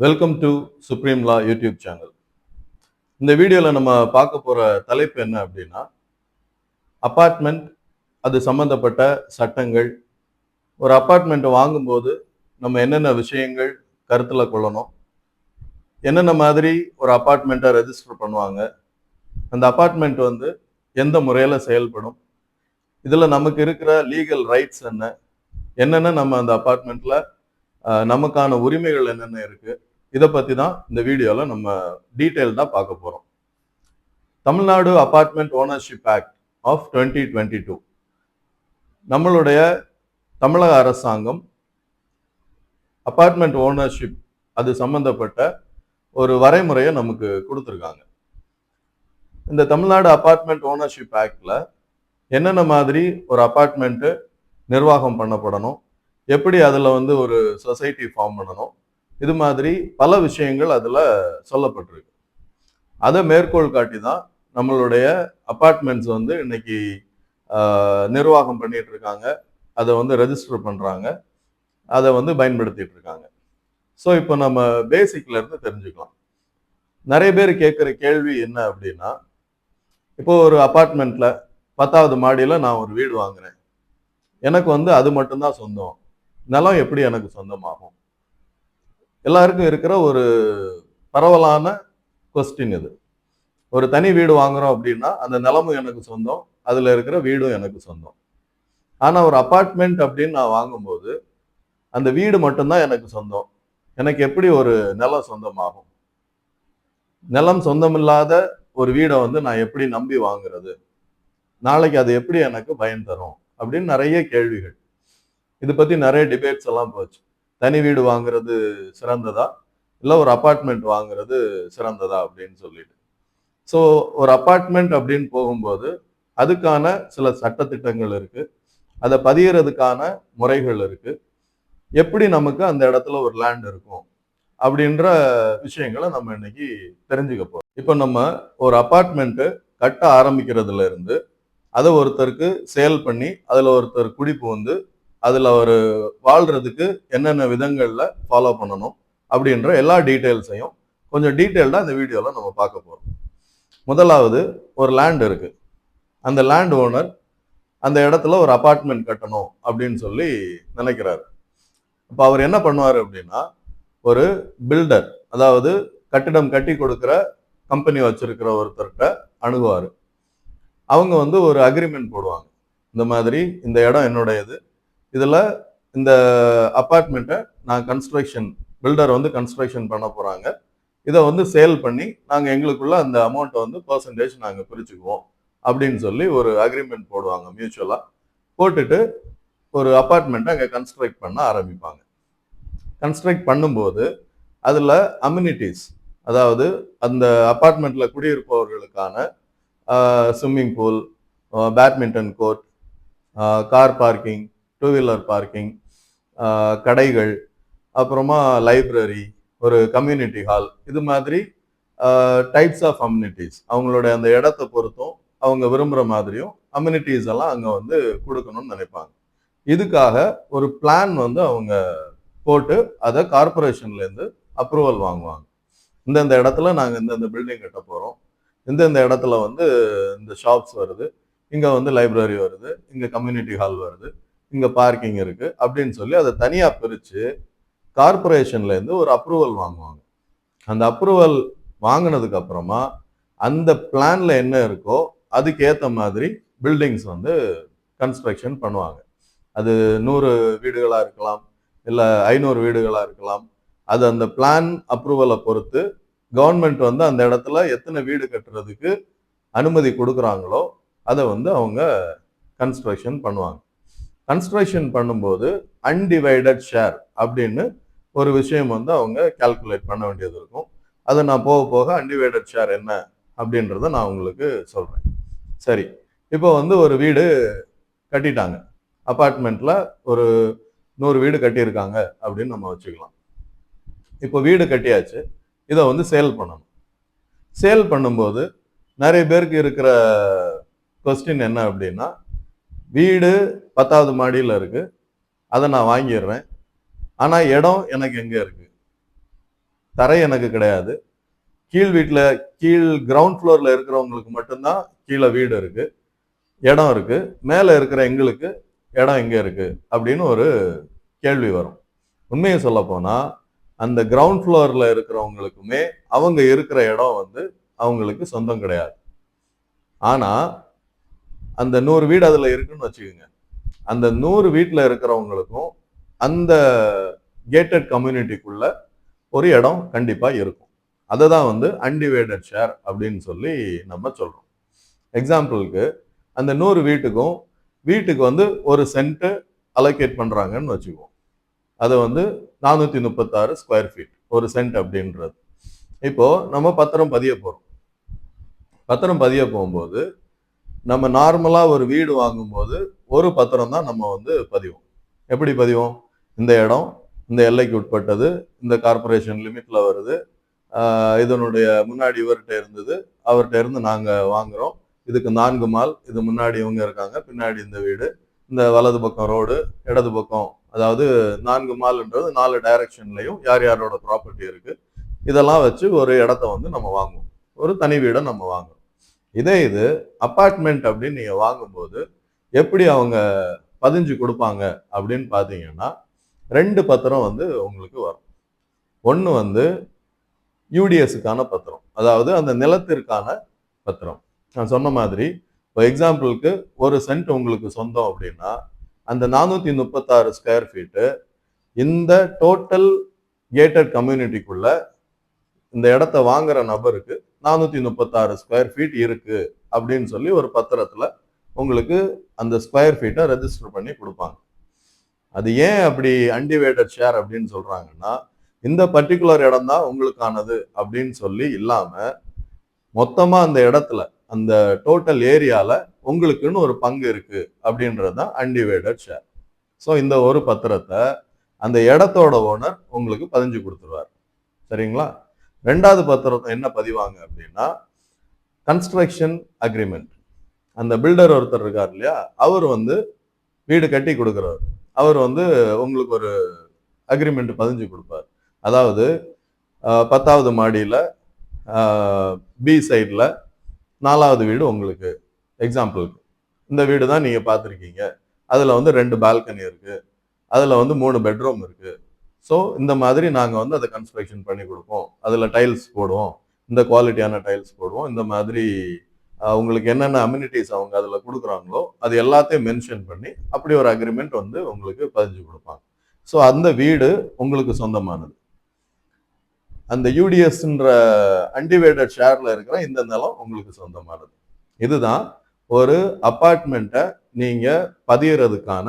Welcome to supreme law YouTube channel. இந்த வீடியோவில் நம்ம பார்க்க போகிற தலைப்பு என்ன அப்படின்னா, அப்பார்ட்மெண்ட் அது சம்மந்தப்பட்ட சட்டங்கள். ஒரு அப்பார்ட்மெண்ட் வாங்கும்போது நம்ம என்னென்ன விஷயங்கள் கருத்தில் கொள்ளணும், என்னென்ன மாதிரி ஒரு அப்பார்ட்மெண்ட்டை ரெஜிஸ்டர் பண்ணுவாங்க, அந்த அப்பார்ட்மெண்ட் வந்து எந்த முறையில் செயல்படும், இதில் நமக்கு இருக்கிற லீகல் ரைட்ஸ் என்ன, என்னென்ன நம்ம அந்த அப்பார்ட்மெண்ட்டில் நமக்கான உரிமைகள் என்னென்ன இருக்குது, இதை பற்றி தான் இந்த வீடியோவில் நம்ம டீட்டெயில்டாக பார்க்க போகிறோம். Tamil Nadu apartment ownership act of 2022 நம்மளுடைய தமிழக அரசாங்கம் அபார்ட்மெண்ட் ஓனர்ஷிப் அது சம்பந்தப்பட்ட ஒரு வரைமுறையை நமக்கு கொடுத்துருக்காங்க. இந்த தமிழ்நாடு அபார்ட்மெண்ட் ஓனர்ஷிப் ஆக்டில் என்னென்ன மாதிரி ஒரு அபார்ட்மெண்ட்டு நிர்வாகம் பண்ணப்படணும், எப்படி அதில் வந்து ஒரு சொசைட்டி ஃபார்ம் பண்ணணும், இது மாதிரி பல விஷயங்கள் அதில் சொல்லப்பட்டிருக்கு. அதை மேற்கோள் காட்டி தான் நம்மளுடைய அப்பார்ட்மெண்ட்ஸ் வந்து இன்னைக்கு நிர்வாகம் பண்ணிட்டு இருக்காங்க, அதை வந்து ரெஜிஸ்டர் பண்ணுறாங்க, அதை வந்து பயன்படுத்திட்டு இருக்காங்க. ஸோ இப்போ நம்ம பேசிக்ல இருந்து தெரிஞ்சுக்கலாம். நிறைய பேர் கேட்குற கேள்வி என்ன அப்படின்னா, இப்போ ஒரு அப்பார்ட்மெண்ட்ல 10வது மாடியில் நான் ஒரு வீடு வாங்குறேன், எனக்கு வந்து அது மட்டும்தான் சொந்தம், நிலம் எப்படி எனக்கு சொந்தமாகும்? எல்லாருக்கும் இருக்கிற ஒரு பரவலான கொஸ்டின் இது. ஒரு தனி வீடு வாங்குறோம் அப்படின்னா அந்த நிலமும் எனக்கு சொந்தம், அதுல இருக்கிற வீடும் எனக்கு சொந்தம். ஆனா ஒரு அபார்ட்மெண்ட் அப்படின்னு நான் வாங்கும்போது அந்த வீடு மட்டும்தான் எனக்கு சொந்தம், எனக்கு எப்படி ஒரு நிலம் சொந்தமாகும்? நிலம் சொந்தமில்லாத ஒரு வீடை வந்து நான் எப்படி நம்பி வாங்குறது? நாளைக்கு அது எப்படி எனக்கு பயன் தரும் அப்படின்னு நிறைய கேள்விகள். இது பத்தி நிறைய டிபேட்ஸ் எல்லாம் போச்சு. தனி வீடு வாங்குறது சிறந்ததா இல்லை ஒரு அபார்ட்மெண்ட் வாங்குறது சிறந்ததா அப்படின்னு சொல்லிட்டு. ஸோ ஒரு அப்பார்ட்மெண்ட் அப்படின்னு போகும்போது அதுக்கான சில சட்டத்திட்டங்கள் இருக்கு, அதை பதியறதுக்கான முறைகள் இருக்கு, எப்படி நமக்கு அந்த இடத்துல ஒரு லேண்ட் இருக்கும் அப்படின்ற விஷயங்களை நம்ம இன்னைக்கு தெரிஞ்சுக்க போறோம். இப்போ நம்ம ஒரு அப்பார்ட்மெண்ட்டு கட்ட ஆரம்பிக்கிறதுல இருந்து அதை ஒருத்தருக்கு சேல் பண்ணி அதில் ஒருத்தர் குடிப்பு வந்து அதில் அவர் வாழ்றதுக்கு என்னென்ன விதங்களில் ஃபாலோ பண்ணணும் அப்படின்ற எல்லா டீட்டெயில்ஸையும் கொஞ்சம் டீட்டெயில்டாக இந்த வீடியோவில் நம்ம பார்க்க போகிறோம். முதலாவது, ஒரு லேண்ட் இருக்கு, அந்த லேண்ட் ஓனர் அந்த இடத்துல ஒரு அபார்ட்மெண்ட் கட்டணும் அப்படின்னு சொல்லி நினைக்கிறாரு. இப்போ அவர் என்ன பண்ணுவார் அப்படின்னா, ஒரு பில்டர், அதாவது கட்டிடம் கட்டி கொடுக்குற கம்பெனி வச்சிருக்கிற ஒருத்தர்கிட்ட அணுகுவார். அவங்க வந்து ஒரு அக்ரிமெண்ட் போடுவாங்க, இந்த மாதிரி இந்த இடம் என்னுடையது, இதில் இந்த அப்பார்ட்மெண்ட்டை நான் கன்ஸ்ட்ரக்ஷன், பில்டர் வந்து கன்ஸ்ட்ரக்ஷன் பண்ண போகிறாங்க, இதை வந்து சேல் பண்ணி நாங்கள் எங்களுக்குள்ள அந்த அமௌண்ட்டை வந்து பர்சன்டேஜ் நாங்கள் பிரிச்சுக்குவோம் அப்படின்னு சொல்லி ஒரு அக்ரிமெண்ட் போடுவாங்க மியூச்சுவலாக. போட்டுட்டு ஒரு அப்பார்ட்மெண்ட்டை அங்கே கன்ஸ்ட்ரக்ட் பண்ண ஆரம்பிப்பாங்க. கன்ஸ்ட்ரக்ட் பண்ணும்போது அதில் அம்யூனிட்டிஸ், அதாவது அந்த அப்பார்ட்மெண்ட்டில் குடியிருப்பவர்களுக்கான swimming pool, badminton court, car parking, two wheeler parking, கடைகள், அப்புறமா லைப்ரரி, ஒரு கம்யூனிட்டி ஹால், இது மாதிரி டைப்ஸ் ஆஃப் அம்யூனிட்டிஸ் அவங்களோட அந்த இடத்தை பொறுத்தும் அவங்க விரும்புகிற மாதிரியும் அம்யூனிட்டிஸ் எல்லாம் அங்கே வந்து கொடுக்கணும்னு நினைப்பாங்க. இதுக்காக ஒரு பிளான் வந்து அவங்க போட்டு அதை கார்பரேஷன்லேருந்து அப்ரூவல் வாங்குவாங்க. இந்தந்த இடத்துல நாங்கள் இந்தந்த பில்டிங் கட்ட போகிறோம், இந்தந்த இடத்துல வந்து இந்த ஷாப்ஸ் வருது, இங்கே வந்து லைப்ரரி வருது, இங்கே கம்யூனிட்டி ஹால் வருது, இங்கே பார்க்கிங் இருக்குது அப்படின்னு சொல்லி அதை தனியாக பிரித்து கார்பரேஷன்லேருந்து ஒரு அப்ரூவல் வாங்குவாங்க. அந்த அப்ரூவல் வாங்கினதுக்கு அப்புறமா அந்த பிளான்ல என்ன இருக்கோ அதுக்கு ஏற்ற மாதிரி பில்டிங்ஸ் வந்து கன்ஸ்ட்ரக்ஷன் பண்ணுவாங்க. அது 100 வீடுகளாக இருக்கலாம், இல்லை 500 வீடுகளாக இருக்கலாம். அது அந்த பிளான் அப்ரூவலை பொறுத்து கவர்மெண்ட் வந்து அந்த இடத்துல எத்தனை வீடு கட்டுறதுக்கு அனுமதி கொடுக்குறாங்களோ அதை வந்து அவங்க கன்ஸ்ட்ரக்ஷன் பண்ணுவாங்க. கன்ஸ்ட்ரக்ஷன் பண்ணும்போது அன்டிவைடட் ஷேர் அப்படின்னு ஒரு விஷயம் வந்து அவங்க கால்குலேட் பண்ண வேண்டியது இருக்கும். அதை நான் போக போக அன்டிவைடட் ஷேர் என்ன அப்படின்றத நான் உங்களுக்கு சொல்கிறேன். சரி, இப்போ வந்து ஒரு வீடு கட்டிட்டாங்க, அப்பார்ட்மெண்ட்டில் ஒரு 100 வீடு கட்டியிருக்காங்க அப்படின்னு நம்ம வச்சுக்கலாம். இப்போ வீடு கட்டியாச்சு, இதை வந்து சேல் பண்ணணும். சேல் பண்ணும்போது நிறைய பேருக்கு இருக்கிற கொஸ்டின் என்ன அப்படின்னா, வீடு 10வது மாடியில் இருக்குது, அதை நான் வாங்கிடுறேன், ஆனால் இடம் எனக்கு எங்கே இருக்குது? தரை எனக்கு கிடையாது. கீழ் கிரவுண்ட் ஃப்ளோர்ல இருக்கிறவங்களுக்கு மட்டும்தான் கீழே வீடு இருக்கு, இடம் இருக்கு. மேல இருக்கிற எங்களுக்கு இடம் எங்க இருக்கு அப்படின்னு ஒரு கேள்வி வரும். உண்மையை சொல்ல போனா அந்த கிரவுண்ட் ஃப்ளோர்ல இருக்கிறவங்களுக்குமே அவங்க இருக்கிற இடம் அவங்களுக்கு சொந்தம் கிடையாது. ஆனா அந்த 100 வீடு அதுல இருக்குன்னு வச்சுக்கோங்க. அந்த 100 வீட்டுல இருக்கிறவங்களுக்கும் அந்த கேட்டட் கம்யூனிட்டிக்குள்ள ஒரு இடம் கண்டிப்பா இருக்கும். அதை தான் அன்டிவைடட் ஷேர் அப்படின்னு சொல்லி நம்ம சொல்றோம். எக்ஸாம்பிளுக்கு அந்த 100 வீட்டுக்கு ஒரு சென்ட் அலோகேட் பண்றாங்கன்னு வச்சுக்குவோம். அது 436 ஸ்கொயர் ஃபீட் ஒரு சென்ட் அப்படின்றது. இப்போ நம்ம பத்திரம் பதிய போறோம். பத்திரம் பதிய போகும்போது நம்ம நார்மலா ஒரு வீடு வாங்கும்போது ஒரு பத்திரம் தான் நம்ம பதிவோம். எப்படி பதிவோம்? இந்த இடம் இந்த எல்லைக்கு உட்பட்டது, இந்த கார்பரேஷன் லிமிட்ல வருது, இதனுடைய முன்னாடி இவர்கிட்ட இருந்தது, அவர்கிட்ட இருந்து நாங்க வாங்குறோம், இதுக்கு 4 மால், இது முன்னாடி இவங்க இருக்காங்க, பின்னாடி இந்த வீடு, இந்த வலது பக்கம் ரோடு, இடது பக்கம், அதாவது 4 மால்ன்றது 4 டைரக்ஷன்லையும் யார் யாரோட ப்ராப்பர்ட்டி இருக்கு, இதெல்லாம் வச்சு ஒரு இடத்த நம்ம வாங்குவோம். ஒரு தனி வீடை நம்ம வாங்குறோம். இது அப்பார்ட்மெண்ட் அப்படின்னு நீங்க வாங்கும்போது எப்படி அவங்க பதிஞ்சு கொடுப்பாங்க அப்படின்னு பாத்தீங்கன்னா 2 பத்திரம் உங்களுக்கு வரும். ஒன்று யூடிஎஸ்க்கான பத்திரம், அதாவது அந்த நிலத்திற்கான பத்திரம். நான் சொன்ன மாதிரி இப்போ எக்ஸாம்பிளுக்கு ஒரு சென்ட் உங்களுக்கு சொந்தம் அப்படின்னா அந்த 436 ஸ்கொயர் ஃபீட்டு இந்த டோட்டல் கேட்டட் கம்யூனிட்டிக்குள்ள இந்த இடத்த வாங்குற நபருக்கு 436 ஸ்கொயர் ஃபீட் இருக்கு அப்படின்னு சொல்லி ஒரு பத்திரத்துல உங்களுக்கு அந்த ஸ்கொயர் ஃபீட்டை ரெஜிஸ்டர் பண்ணி கொடுப்பாங்க. அது ஏன் அப்படி அன்டிவைடட் ஷேர் அப்படின்னு சொல்றாங்கன்னா இந்த பர்டிகுலர் இடம் தான் உங்களுக்கானது அப்படின்னு சொல்லி இல்லாம மொத்தமா அந்த இடத்துல அந்த டோட்டல் ஏரியால உங்களுக்குன்னு ஒரு பங்கு இருக்கு அப்படின்றது தான் அன்டிவைடட் ஷேர். ஸோ இந்த ஒரு பத்திரத்தை அந்த இடத்தோட ஓனர் உங்களுக்கு பதிஞ்சு கொடுத்துருவார். சரிங்களா? 2வது பத்திரம் என்ன பதிவாங்க அப்படின்னா கன்ஸ்ட்ரக்ஷன் அக்ரிமெண்ட். அந்த பில்டர் ஒருத்தர் இருக்கார் இல்லையா, அவர் வீடு கட்டி கொடுக்குறவர், அவர் உங்களுக்கு ஒரு அக்ரிமெண்ட் பதிஞ்சு கொடுப்பார். அதாவது 10வது மாடியில பி சைட்ல 4வது வீடு உங்களுக்கு எக்ஸாம்பிளுக்கு இந்த வீடு தான் நீங்க பார்த்துருக்கீங்க. அதுல 2 பால்கனி இருக்கு, அதுல 3 பெட்ரூம் இருக்கு. ஸோ இந்த மாதிரி நாங்கள் அதை கன்ஸ்ட்ரக்ஷன் பண்ணி கொடுப்போம், அதில் டைல்ஸ் போடுவோம், இந்த குவாலிட்டியான டைல்ஸ் போடுவோம், இந்த மாதிரி உங்களுக்கு என்னென்ன அம்யூனிட்டிஸ் அவங்க அதில் கொடுக்குறாங்களோ அது எல்லாத்தையும் மென்ஷன் பண்ணி அப்படி ஒரு அக்ரிமெண்ட் உங்களுக்கு பதிஞ்சு கொடுப்பாங்க. ஸோ அந்த வீடு உங்களுக்கு சொந்தமானது. அந்த யூடிஎஸ்ன்ற அன்டிவைடட் ஷேர்ல இருக்கிற இந்த நிலம் உங்களுக்கு சொந்தமானது. இதுதான் ஒரு அப்பார்ட்மெண்ட்டை நீங்க பதியறதுக்கான